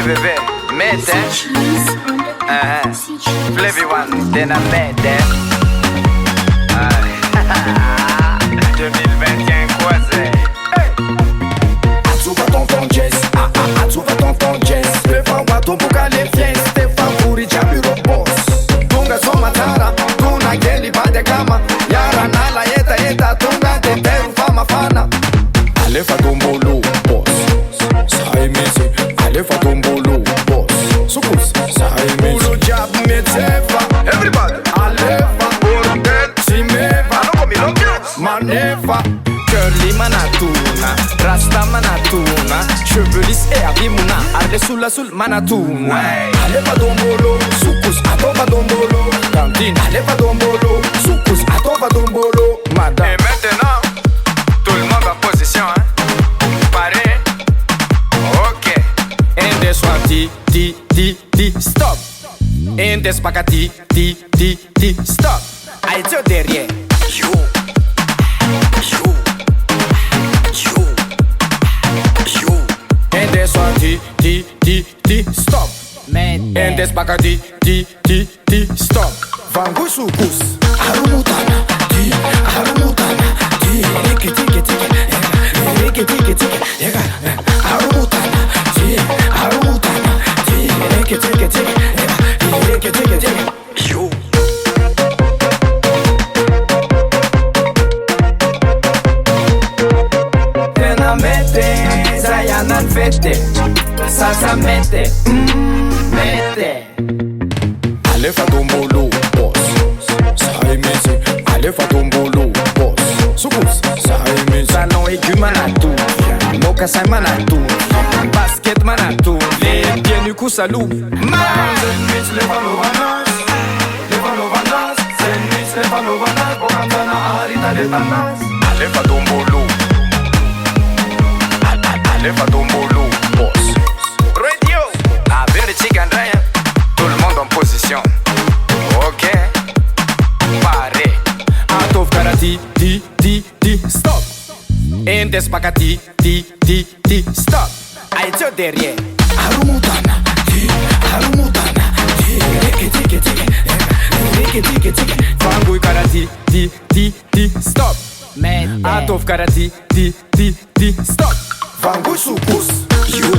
bebê, mete. Flavy One, t'es na mete. 2021 quoi c'est? Atuba tonton jazz, atuba tonton jazz. Stefan watu bukale fies, Stefan furi jabiro boss. Tunga soma tara, tuna geli bade gama. Yara nala eta tunga teteru fama fana. Alefa dombolo boss, sai mese. Alefa dombolo boss, sukus sai mese. Ulu jab metefa, everybody. Alefa bordel, simeva, no comilongo, manefa. Curly manatuna, rasta manatuna, cheveux lisses et abimuna, arde sul manatuna. Alefa dombolo, sukus atoba dombolo, cantine. Alefa dombolo, sukus atoba dombolo, madame. Et maintenant, tout le monde en position, hein? Paré. Ok. Ende swati, ti, stop. Ende spaghetti, ti, stop. Aïe, derrière. You. Ende swati, ti, stop. Ende spaghetti, ti, stop. Vangu sukus. Harumutana, ti, tiki, ega. Harumutana, ti, tiki, you. Tena mete, Zayanan fete, Sasa mete, mete. Alefa dombolo, boss. Sai mese. Alefa dombolo, boss. Sukus, sai mese. Salon aigu manatu, Moka sai manatu, Basket manatu, les pieds nu coup salou. Sandwich levano vanas, sandwich levano vanas, bocandana harita de tanas. Alefa dombolo, Alefa dombolo, boss. Radio, avec Chicken Ryan, tout le monde en position. Ok, paré. Atov karati, ti, stop. Ende spaghetti, ti, stop. Aïe, derrière. Harumutana, ti, tiki, Fangui karati, ti, stop. Atov karati, ti, stop. Fangui sukus, you.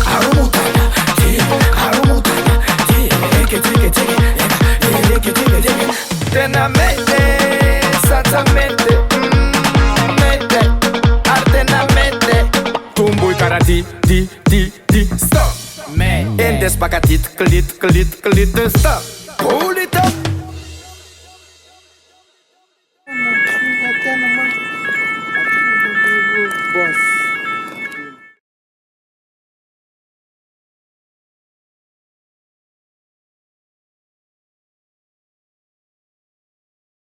Harumutana, ti, tiki, Tena mete, Sasa mete, mete, Artena mete. Tumbui karati, ti, stop. Mete. Ende spaghetti, clit, stop. Pull it up.